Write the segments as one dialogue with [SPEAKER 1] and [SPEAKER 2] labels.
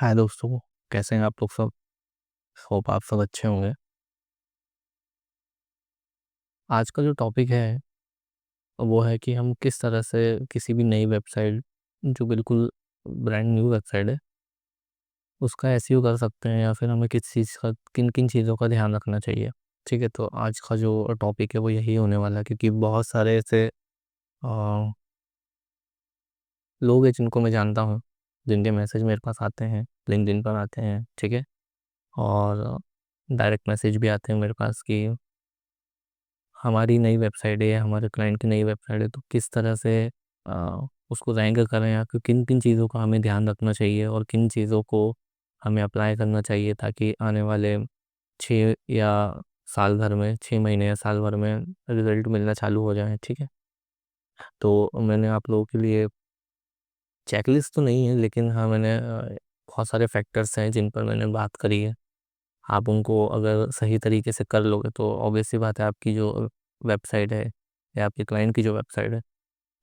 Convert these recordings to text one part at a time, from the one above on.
[SPEAKER 1] हाय दोस्तों, कैसे हैं आप लोग सब। होप आप सब अच्छे होंगे। आज का जो टॉपिक है वो है कि हम किस तरह से किसी भी नई वेबसाइट, जो बिल्कुल ब्रांड न्यू वेबसाइट है, उसका एसईओ कर सकते हैं, या फिर हमें किस चीज़ का, किन किन चीज़ों का ध्यान रखना चाहिए। ठीक है, तो आज का जो टॉपिक है वो यही होने वाला है, क्योंकि बहुत सारे ऐसे लोग हैं जिनको मैं जानता हूँ, जिनके मैसेज मेरे पास आते हैं, लिंक्डइन पर आते हैं। ठीक है, और डायरेक्ट मैसेज भी आते हैं मेरे पास कि हमारी नई वेबसाइट है या हमारे क्लाइंट की नई वेबसाइट है, तो किस तरह से उसको रैंक करें, या किन किन चीज़ों का हमें ध्यान रखना चाहिए और किन चीज़ों को हमें अप्लाई करना चाहिए, ताकि आने वाले 6 महीने या साल भर में रिजल्ट मिलना चालू हो जाए। ठीक है, तो मैंने आप लोगों के लिए चेकलिस्ट तो नहीं है, लेकिन हाँ, मैंने बहुत सारे फैक्टर्स हैं जिन पर मैंने बात करी है। आप उनको अगर सही तरीके से कर लोगे तो ऑब्वियस सी बात है, आपकी जो वेबसाइट है या आपके क्लाइंट की जो वेबसाइट है,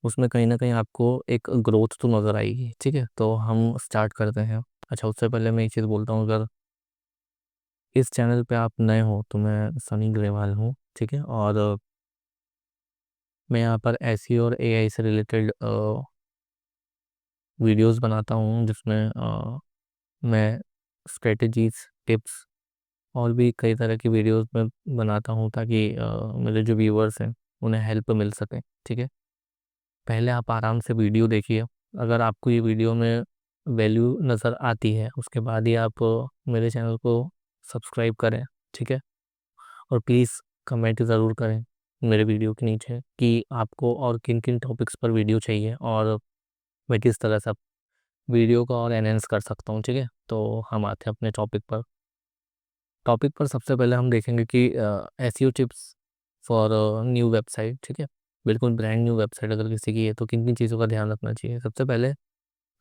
[SPEAKER 1] उसमें कहीं ना कहीं आपको एक ग्रोथ तो नज़र आएगी। ठीक है, तो हम स्टार्ट करते हैं। अच्छा, उससे पहले मैं एक चीज़ बोलता हूँ, अगर इस चैनल पे आप नए हो तो मैं सनी ग्रेवाल हूँ। ठीक है, और मैं यहाँ पर एसईओ और एआई से रिलेटेड वीडियोस बनाता हूँ, जिसमें मैं स्ट्रेटजीज, टिप्स और भी कई तरह की वीडियोस में बनाता हूँ, ताकि मेरे जो व्यूअर्स हैं उन्हें हेल्प मिल सके। ठीक है, पहले आप आराम से वीडियो देखिए। अगर आपको ये वीडियो में वैल्यू नज़र आती है, उसके बाद ही आप मेरे चैनल को सब्सक्राइब करें। ठीक है, और प्लीज़ कमेंट ज़रूर करें मेरे वीडियो के नीचे कि आपको और किन किन टॉपिक्स पर वीडियो चाहिए, और मैं किस तरह से वीडियो को और एनहेंस कर सकता हूँ। ठीक है, तो हम आते हैं अपने टॉपिक पर सबसे पहले हम देखेंगे कि SEO tips for new website. ठीक है, बिल्कुल ब्रांड न्यू वेबसाइट अगर किसी की है तो किन किन चीज़ों का ध्यान रखना चाहिए। सबसे पहले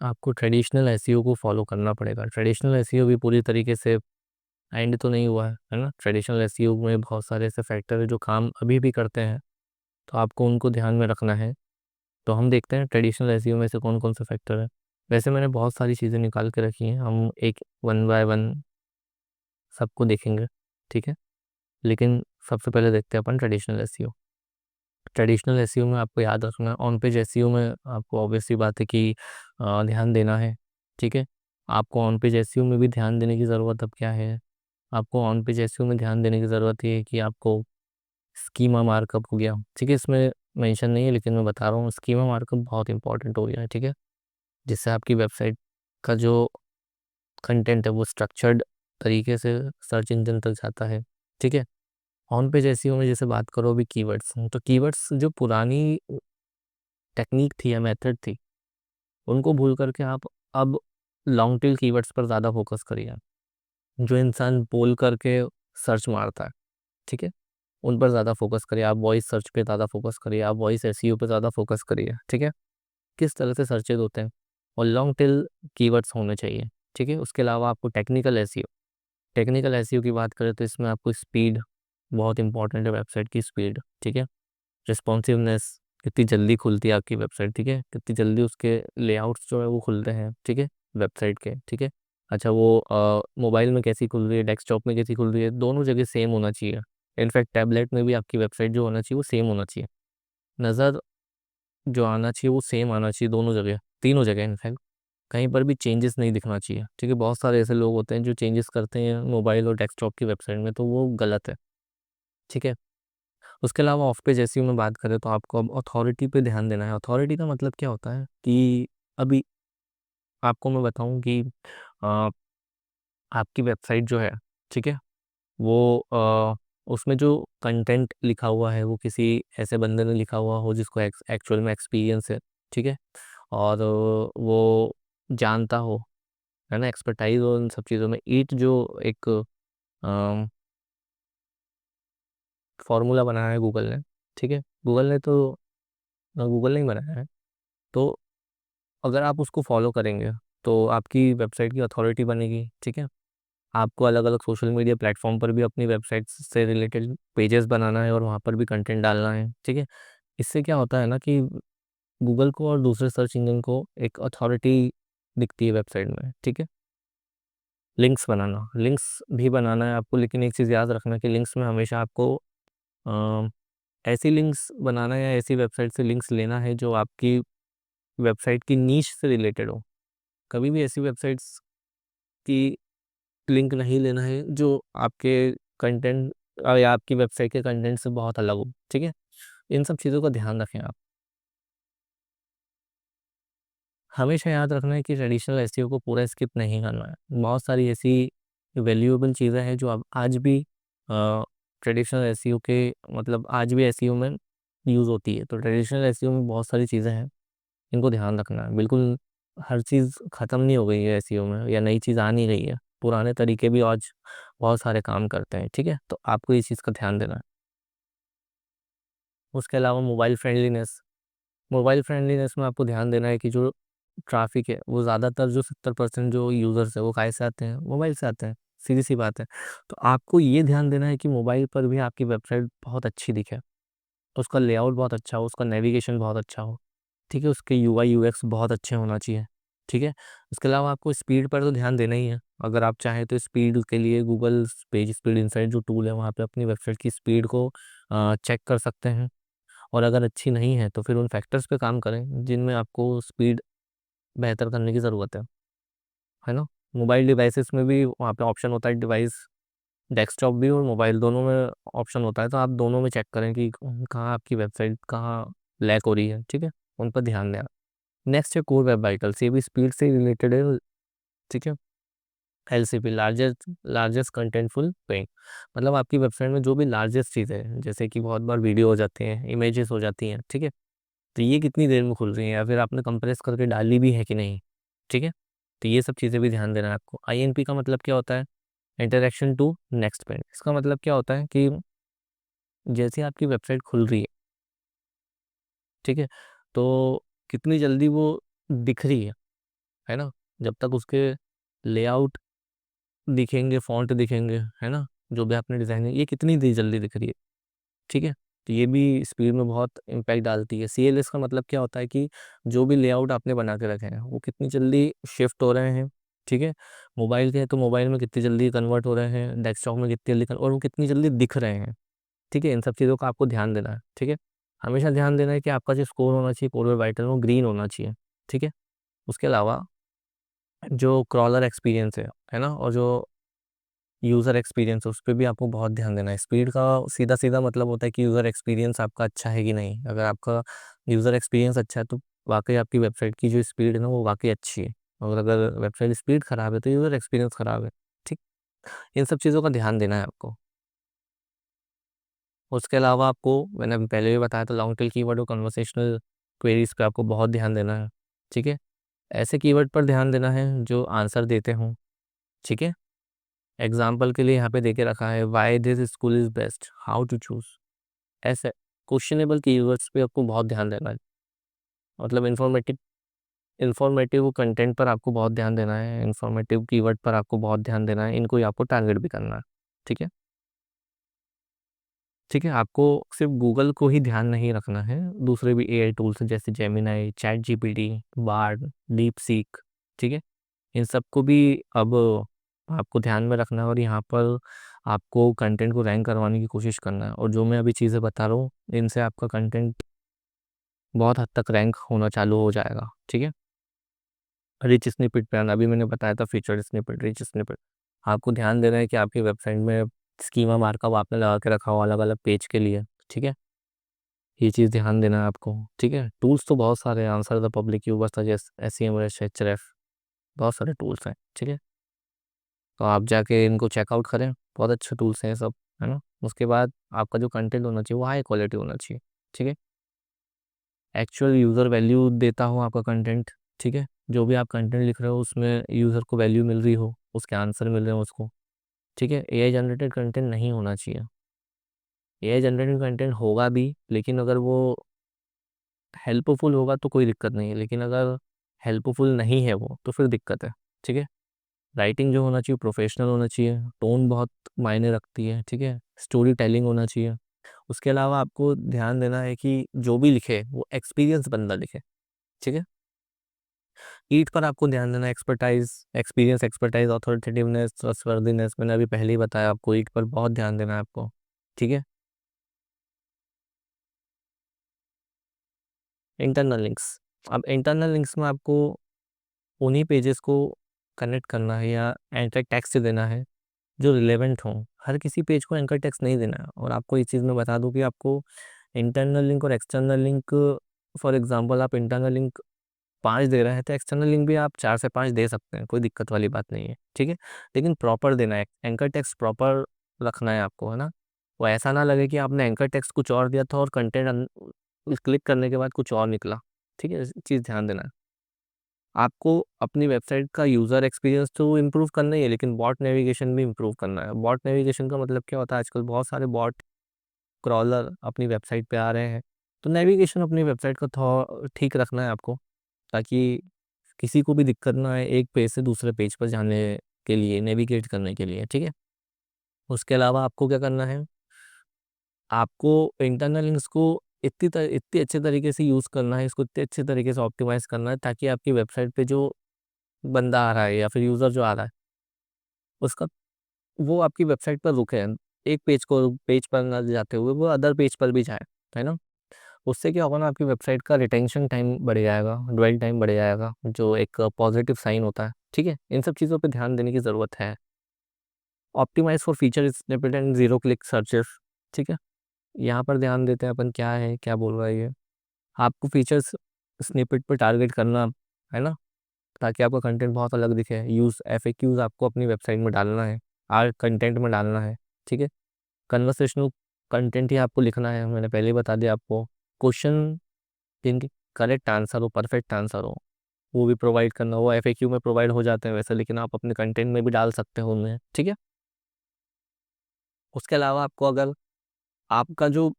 [SPEAKER 1] आपको ट्रेडिशनल एसईओ को फॉलो करना पड़ेगा। ट्रेडिशनल एसईओ भी पूरी तरीके से एंड तो नहीं हुआ है ना। ट्रेडिशनल एसईओ में बहुत सारे ऐसे फैक्टर है जो काम अभी भी करते हैं, तो आपको उनको ध्यान में रखना है। तो हम देखते हैं ट्रेडिशनल एसईओ में से कौन कौन से फैक्टर है। वैसे मैंने बहुत सारी चीज़ें निकाल के रखी हैं, हम एक वन बाय वन सबको देखेंगे। ठीक है, लेकिन सबसे पहले देखते हैं अपन ट्रेडिशनल एसईओ। ट्रेडिशनल एसईओ में आपको याद रखना है, ऑन पेज एसईओ में आपको ऑब्वियसली बात है कि ध्यान देना है। ठीक है, आपको ऑन पेज एसईओ में भी ध्यान देने की ज़रूरत अब क्या है, आपको ऑन पेज एसईओ में ध्यान देने की ज़रूरत ये है कि आपको स्कीमा मार्कअप हो गया। ठीक है, इसमें मेंशन नहीं है लेकिन मैं बता रहा हूँ, स्कीमा मार्कअप बहुत इंपॉर्टेंट हो गया है। ठीक है, जिससे आपकी वेबसाइट का जो कंटेंट है वो स्ट्रक्चर्ड तरीके से सर्च इंजन तक जाता है। ठीक है, ऑन पेज एसईओ में जैसे बात करो अभी कीवर्ड्स, तो कीवर्ड्स जो पुरानी टेक्निक थी या मेथड थी, उनको भूल करके आप अब लॉन्ग टेल कीवर्ड्स पर ज़्यादा फोकस करिए। जो इंसान बोल करके सर्च मारता है, ठीक है, उन पर ज़्यादा फोकस करिए। आप वॉइस सर्च पे ज़्यादा फोकस करिए, आप वॉइस एसईओ पे ज़्यादा फोकस करिए। ठीक है, किस तरह से सर्चेज होते हैं, और लॉन्ग टेल कीवर्ड्स होने चाहिए। ठीक है, उसके अलावा आपको टेक्निकल एसईओ की बात करें तो इसमें आपको स्पीड बहुत इंपॉर्टेंट है, वेबसाइट की स्पीड। ठीक है, रिस्पॉन्सिवनेस, कितनी जल्दी खुलती है आपकी वेबसाइट। ठीक है, कितनी जल्दी उसके लेआउट्स जो है वो खुलते हैं। ठीक है, वेबसाइट के। ठीक है, अच्छा, वो मोबाइल में कैसी खुल रही है, डेस्कटॉप में कैसी खुल रही है, दोनों जगह सेम होना चाहिए। इनफैक्ट टैबलेट में भी आपकी वेबसाइट जो होना चाहिए वो सेम होना चाहिए। नज़र जो आना चाहिए वो सेम आना चाहिए, दोनों जगह, तीनों जगह इनफैक्ट। कहीं पर भी चेंजेस नहीं दिखना चाहिए। ठीक है, बहुत सारे ऐसे लोग होते हैं जो चेंजेस करते हैं मोबाइल और डेस्कटॉप की वेबसाइट में, तो वो गलत है। ठीक है, उसके अलावा ऑफ पेज एसईओ में बात करें तो आपको अब अथॉरिटी पे ध्यान देना है। अथॉरिटी का मतलब क्या होता है कि अभी आपको मैं बताऊं कि अ, आपकी वेबसाइट जो है, ठीक है, वो उसमें जो कंटेंट लिखा हुआ है वो किसी ऐसे बंदे ने लिखा हुआ हो जिसको एक्चुअल में एक्सपीरियंस है। ठीक है, और वो जानता हो, है ना, एक्सपर्टाइज हो इन सब चीज़ों में। ईट जो एक फॉर्मूला बनाया है गूगल ने, ठीक है, गूगल ने ही बनाया है। तो अगर आप उसको फॉलो करेंगे तो आपकी वेबसाइट की अथॉरिटी बनेगी। ठीक है, आपको अलग अलग सोशल मीडिया प्लेटफॉर्म पर भी अपनी वेबसाइट से रिलेटेड पेजेस बनाना है और वहाँ पर भी कंटेंट डालना है। ठीक है, इससे क्या होता है ना कि गूगल को और दूसरे सर्च इंजन को एक अथॉरिटी दिखती है वेबसाइट में। ठीक है, लिंक्स बनाना, लिंक्स भी बनाना है आपको, लेकिन एक चीज़ याद रखना कि लिंक्स में हमेशा आपको अ, ऐसी लिंक्स बनाना है या ऐसी वेबसाइट से लिंक्स लेना है जो आपकी वेबसाइट की नीश से रिलेटेड हो। कभी भी ऐसी वेबसाइट्स की लिंक नहीं लेना है जो आपके कंटेंट या आपकी वेबसाइट के कंटेंट से बहुत अलग हो, ठीक है। इन सब चीज़ों का ध्यान रखें आप। हमेशा याद रखना है कि ट्रेडिशनल एसईओ को पूरा स्किप नहीं करना है। बहुत सारी ऐसी वैल्यूएबल चीज़ें हैं जो अब आज भी ट्रेडिशनल एसईओ के मतलब आज भी एसईओ में यूज़ होती है। तो ट्रेडिशनल एसईओ में बहुत सारी चीज़ें हैं, इनको ध्यान रखना है। बिल्कुल हर चीज़ ख़त्म नहीं हो गई है एसईओ में, या नई चीज़ आ नहीं रही है। पुराने तरीके भी आज बहुत सारे काम करते हैं, ठीक है। तो आपको इस चीज़ का ध्यान देना है। उसके अलावा मोबाइल फ्रेंडलीनेस में आपको ध्यान देना है कि जो ट्रैफिक है वो ज़्यादातर जो 70% जो यूज़र्स है वो काहे से आते हैं, मोबाइल से आते हैं। सीधी सी बात है। तो आपको ये ध्यान देना है कि मोबाइल पर भी आपकी वेबसाइट बहुत अच्छी दिखे, उसका लेआउट बहुत अच्छा हो, उसका नेविगेशन बहुत अच्छा हो, ठीक है, उसके यूआई यूएक्स बहुत अच्छे होना चाहिए, ठीक है। उसके अलावा आपको स्पीड पर तो ध्यान देना ही है। अगर आप चाहें तो स्पीड के लिए गूगल पेज स्पीड इंसाइट जो टूल है वहाँ पे अपनी वेबसाइट की स्पीड को चेक कर सकते हैं। और अगर अच्छी नहीं है तो फिर उन फैक्टर्स पे काम करें जिनमें आपको स्पीड बेहतर करने की ज़रूरत है ना। मोबाइल डिवाइसेस में भी वहाँ पे ऑप्शन होता है, डिवाइस डेस्कटॉप भी और मोबाइल दोनों में ऑप्शन होता है। तो आप दोनों में चेक करें कि कहाँ आपकी वेबसाइट कहाँ लैग हो रही है, ठीक है, उन पर ध्यान दें। नेक्स्ट है कोर वेब वाइटल्स, ये भी स्पीड से रिलेटेड है, ठीक है। एलसीपी, लार्जेस्ट कंटेंटफुल पेज, मतलब आपकी वेबसाइट में जो भी लार्जेस्ट चीज़ है, जैसे कि बहुत बार वीडियो हो जाते हैं, इमेजेस हो जाती हैं, ठीक है, तो ये कितनी देर में खुल रही है या फिर आपने कंप्रेस करके डाली भी है कि नहीं, ठीक है। तो ये सब चीज़ें भी ध्यान देना है आपको। आईएनपी का मतलब क्या होता है? Interaction to next page. इसका मतलब क्या होता है कि जैसे आपकी वेबसाइट खुल रही है, ठीक है, तो कितनी जल्दी वो दिख रही है ना। जब तक उसके लेआउट दिखेंगे, फॉन्ट दिखेंगे, है ना, जो भी आपने डिज़ाइन है, ये कितनी जल्दी दिख रही है, ठीक है। तो ये भी स्पीड में बहुत इम्पैक्ट डालती है। सीएलएस का मतलब क्या होता है कि जो भी लेआउट आपने बना के रखे हैं वो कितनी जल्दी शिफ्ट हो रहे हैं, ठीक है। मोबाइल के हैं तो मोबाइल में कितनी जल्दी कन्वर्ट हो रहे हैं, डेस्कटॉप में कितनी जल्दी और वो कितनी जल्दी दिख रहे हैं, ठीक है। इन सब चीज़ों का आपको ध्यान देना है, ठीक है। हमेशा ध्यान देना है कि आपका जो स्कोर होना चाहिए कोर वाइटल वो ग्रीन होना चाहिए, ठीक है। उसके अलावा जो क्रॉलर एक्सपीरियंस है ना, और जो यूज़र एक्सपीरियंस है उस पे भी आपको बहुत ध्यान देना है। स्पीड का सीधा सीधा मतलब होता है कि यूज़र एक्सपीरियंस आपका अच्छा है कि नहीं। अगर आपका यूज़र एक्सपीरियंस अच्छा है तो वाकई आपकी वेबसाइट की जो स्पीड है ना वो वाकई अच्छी है। और अगर वेबसाइट स्पीड ख़राब है तो यूज़र एक्सपीरियंस ख़राब है, ठीक। इन सब चीज़ों का ध्यान देना है आपको। उसके अलावा आपको मैंने अभी पहले भी बताया था लॉन्ग टेल कीवर्ड और कन्वर्सेशनल क्वेरीज पे आपको बहुत ध्यान देना है, ठीक है। ऐसे कीवर्ड पर ध्यान देना है जो आंसर देते हों, ठीक है। एग्जाम्पल के लिए यहाँ पे देके रखा है why this school is best, how to choose. ऐसे क्वेश्चनेबल कीवर्ड्स पे आपको बहुत ध्यान देना है। मतलब इंफॉर्मेटिव कंटेंट पर आपको बहुत ध्यान देना है, इंफॉर्मेटिव कीवर्ड पर आपको बहुत ध्यान देना है, इनको ही आपको टारगेट भी करना है, ठीक है। ठीक है, आपको सिर्फ गूगल को ही ध्यान नहीं रखना है, दूसरे भी एआई टूल्स हैं जैसे Gemini, chat GPT, Bard, deep seek, ठीक है। इन सबको भी अब आपको ध्यान में रखना है और यहाँ पर आपको कंटेंट को रैंक करवाने की कोशिश करना है। और जो मैं अभी चीज़ें बता रहा हूँ इनसे आपका कंटेंट बहुत हद तक रैंक होना चालू हो जाएगा, ठीक है। रिच स्निपेट प्लान अभी मैंने बताया था, फीचर स्निपेट, रिच स्निपेट, आपको ध्यान देना है कि आपकी वेबसाइट में स्कीमा मार्कअप आपने लगा के रखा हो अलग अलग पेज के लिए, ठीक है। ये चीज़ ध्यान देना है आपको, ठीक है। टूल्स तो बहुत सारे हैं, Answer The Public, Ubersuggest, SEMS, HRF, बहुत सारे टूल्स हैं, ठीक है। तो आप जाके इनको चेकआउट करें, बहुत अच्छे टूल्स हैं ये सब, है ना। उसके बाद आपका जो कंटेंट होना चाहिए वो हाई क्वालिटी होना चाहिए, ठीक है। एक्चुअल यूज़र वैल्यू देता हो आपका कंटेंट, ठीक है। जो भी आप कंटेंट लिख रहे हो उसमें यूज़र को वैल्यू मिल रही हो, उसके आंसर मिल रहे हो उसको, ठीक है। एआई जनरेटेड कंटेंट नहीं होना चाहिए। एआई जनरेटेड कंटेंट होगा भी लेकिन अगर वो हेल्पफुल होगा तो कोई दिक्कत नहीं है, लेकिन अगर हेल्पफुल नहीं है वो तो फिर दिक्कत है, ठीक है। राइटिंग जो होना चाहिए प्रोफेशनल होना चाहिए, टोन बहुत मायने रखती है, ठीक है। स्टोरी टेलिंग होना चाहिए। उसके अलावा आपको ध्यान देना है कि जो भी लिखे वो एक्सपीरियंस बंदा लिखे, ठीक है। ईट पर आपको ध्यान देना, एक्सपर्टाइज, एक्सपीरियंस, एक्सपर्टाइज, ऑथोरिटेटिवनेस, ट्रस्टवर्दीनेस, मैंने अभी पहले ही बताया आपको, ईट पर बहुत ध्यान देना है आपको, ठीक है। इंटरनल लिंक्स, अब इंटरनल लिंक्स में आपको उन्हीं पेजेस को कनेक्ट करना है या एंकर टेक्स्ट देना है जो रिलेवेंट हो। हर किसी पेज को एंकर टेक्स्ट नहीं देना है। और आपको इस चीज़ में बता दूं कि आपको इंटरनल लिंक और एक्सटर्नल लिंक, फॉर एग्जांपल आप इंटरनल लिंक 5 दे रहे हैं तो एक्सटर्नल लिंक भी आप 4 से 5 दे सकते हैं, कोई दिक्कत वाली बात नहीं है, ठीक है। लेकिन प्रॉपर देना है, एंकर टेक्स्ट प्रॉपर रखना है आपको, है ना। वो ऐसा ना लगे कि आपने एंकर टेक्स्ट कुछ और दिया था और कंटेंट क्लिक करने के बाद कुछ और निकला, ठीक है। चीज़ ध्यान देना है। आपको अपनी वेबसाइट का यूज़र एक्सपीरियंस तो इम्प्रूव करना ही है, लेकिन बॉट नेविगेशन भी इम्प्रूव करना है। बॉट नेविगेशन का मतलब क्या होता है, आजकल बहुत सारे बॉट क्रॉलर अपनी वेबसाइट पे आ रहे हैं, तो नेविगेशन अपनी वेबसाइट का थोड़ा ठीक रखना है आपको, ताकि किसी को भी दिक्कत ना आए एक पेज से दूसरे पेज पर जाने के लिए, नेविगेट करने के लिए, ठीक है। उसके अलावा आपको क्या करना है, आपको इंटरनल लिंक्स को इतनी अच्छे तरीके से यूज़ करना है, इसको इतने अच्छे तरीके से ऑप्टिमाइज करना है ताकि आपकी वेबसाइट पे जो बंदा आ रहा है या फिर यूज़र जो आ रहा है उसका, वो आपकी वेबसाइट पर रुके, एक पेज पर ना जाते हुए वो अदर पेज पर भी जाए, है ना। उससे क्या होगा ना, आपकी वेबसाइट का रिटेंशन टाइम बढ़ जाएगा, ड्वेल टाइम बढ़ जाएगा, जो एक पॉजिटिव साइन होता है, ठीक है। इन सब चीज़ों पे ध्यान देने की ज़रूरत है। Optimise for feature snippet and zero click searches, ठीक है। यहाँ पर ध्यान देते हैं अपन, क्या है, क्या बोल रहा है ये। आपको फीचर्स स्निपेट पर टारगेट करना है ना, ताकि आपका कंटेंट बहुत अलग दिखे। यूज़ FAQs आपको अपनी वेबसाइट में डालना है, आर कंटेंट में डालना है, ठीक है। कन्वर्सेशनल कंटेंट ही आपको लिखना है, मैंने पहले ही बता दिया आपको। क्वेश्चन जिनकी करेक्ट आंसर हो, परफेक्ट आंसर हो, वो भी प्रोवाइड करना। वो FAQ में प्रोवाइड हो जाते हैं वैसे, लेकिन आप अपने कंटेंट में भी डाल सकते हो उनमें, ठीक है। उसके अलावा आपको, अगर आपका जो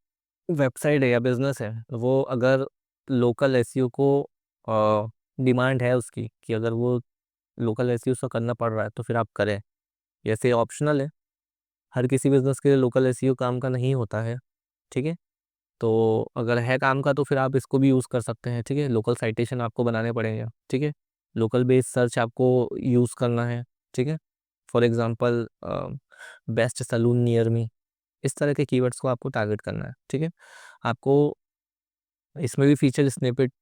[SPEAKER 1] वेबसाइट है या बिजनेस है वो अगर लोकल SEO को डिमांड है उसकी, कि अगर वो लोकल SEO से करना पड़ रहा है तो फिर आप करें। जैसे ऑप्शनल है, हर किसी बिजनेस के लिए लोकल SEO काम का नहीं होता है, ठीक है। तो अगर है काम का तो फिर आप इसको भी यूज़ कर सकते हैं, ठीक है। लोकल साइटेशन आपको बनाने पड़ेंगे, ठीक है। लोकल बेस्ड सर्च आपको यूज़ करना है, ठीक है। For example best salon near me, इस तरह के कीवर्ड्स को आपको टारगेट करना है, ठीक है। आपको इसमें भी फीचर स्निपेट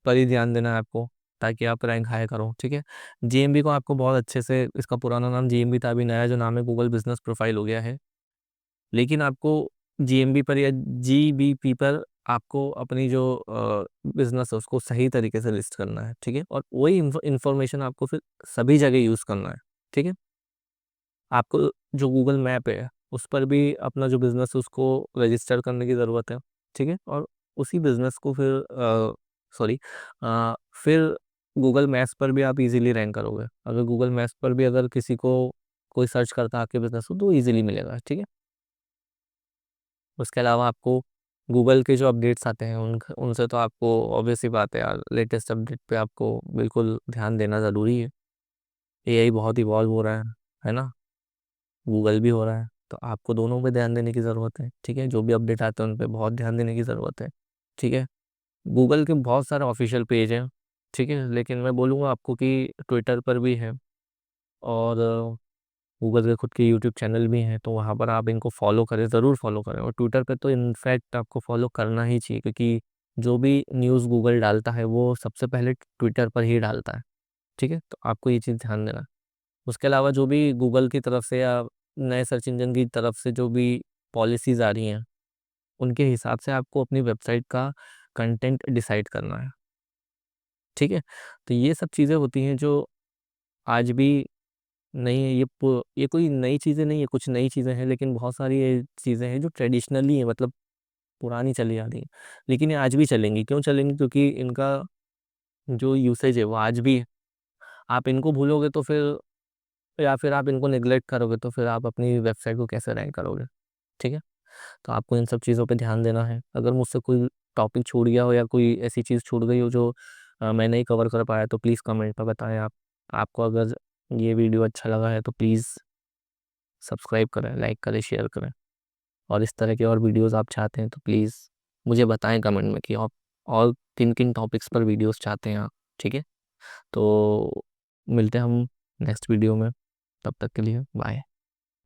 [SPEAKER 1] पर ही ध्यान देना है आपको, ताकि आप रैंक हाई करो, ठीक है। GMB को आपको बहुत अच्छे से, इसका पुराना नाम GMB था, अभी नया जो नाम है गूगल बिजनेस प्रोफाइल हो गया है, लेकिन आपको GMB पर या GBP पर आपको अपनी जो बिजनेस है उसको सही तरीके से लिस्ट करना है, ठीक है। और वही इंफॉर्मेशन आपको फिर सभी जगह यूज़ करना है, ठीक है। आपको जो गूगल मैप है उस पर भी अपना जो बिजनेस है उसको रजिस्टर करने की ज़रूरत है, ठीक है। और उसी बिजनेस को फिर सॉरी फिर गूगल मैप्स पर भी आप इजीली रैंक करोगे। अगर गूगल मैप्स पर भी अगर किसी को कोई सर्च करता है आपके बिजनेस को तो इजीली मिलेगा, ठीक है। उसके अलावा आपको गूगल के जो अपडेट्स आते हैं उनसे तो आपको ऑब्वियस सी बात है यार, लेटेस्ट अपडेट पे आपको बिल्कुल ध्यान देना ज़रूरी है। AI बहुत इवॉल्व हो रहा है ना, गूगल भी हो रहा है, तो आपको दोनों पे ध्यान देने की ज़रूरत है, ठीक है। जो भी अपडेट आते हैं उन पे बहुत ध्यान देने की ज़रूरत है, ठीक है। गूगल के बहुत सारे ऑफिशियल पेज हैं, ठीक है, लेकिन मैं बोलूँगा आपको कि ट्विटर पर भी है, और गूगल के खुद के यूट्यूब चैनल भी हैं, तो वहाँ पर आप इनको फॉलो करें, ज़रूर फॉलो करें। और ट्विटर पे तो इनफैक्ट आपको फॉलो करना ही चाहिए, क्योंकि जो भी न्यूज़ गूगल डालता है वो सबसे पहले ट्विटर पर ही डालता है, ठीक है। तो आपको ये चीज़ ध्यान देना। उसके अलावा जो भी गूगल की तरफ से या नए सर्च इंजन की तरफ से जो भी पॉलिसीज़ आ रही हैं उनके हिसाब से आपको अपनी वेबसाइट का कंटेंट डिसाइड करना है, ठीक है। तो ये सब चीज़ें होती हैं जो आज भी नहीं है, ये कोई नई चीज़ें नहीं है, कुछ नई चीज़ें हैं, लेकिन बहुत सारी ये चीज़ें हैं जो ट्रेडिशनली है, मतलब पुरानी चली आ रही है, लेकिन ये आज भी चलेंगी। क्यों चलेंगी? क्योंकि इनका जो यूसेज है वो आज भी है। आप इनको भूलोगे तो फिर, या फिर आप इनको निगलेक्ट करोगे तो फिर आप अपनी वेबसाइट को कैसे रैंक करोगे, ठीक है। तो आपको इन सब चीज़ों पे ध्यान देना है। अगर मुझसे कोई टॉपिक छूट गया हो या कोई ऐसी चीज़ छूट गई हो जो मैं नहीं कवर कर पाया तो प्लीज़ कमेंट पर बताएं आप। आपको अगर ये वीडियो अच्छा लगा है तो प्लीज़ सब्सक्राइब करें, लाइक करें, शेयर करें। और इस तरह के और वीडियोस आप चाहते हैं तो प्लीज़ मुझे बताएं कमेंट में कि आप और किन किन टॉपिक्स पर वीडियोस चाहते हैं आप, ठीक है। तो मिलते हैं हम नेक्स्ट वीडियो में, तब तक के लिए बाय।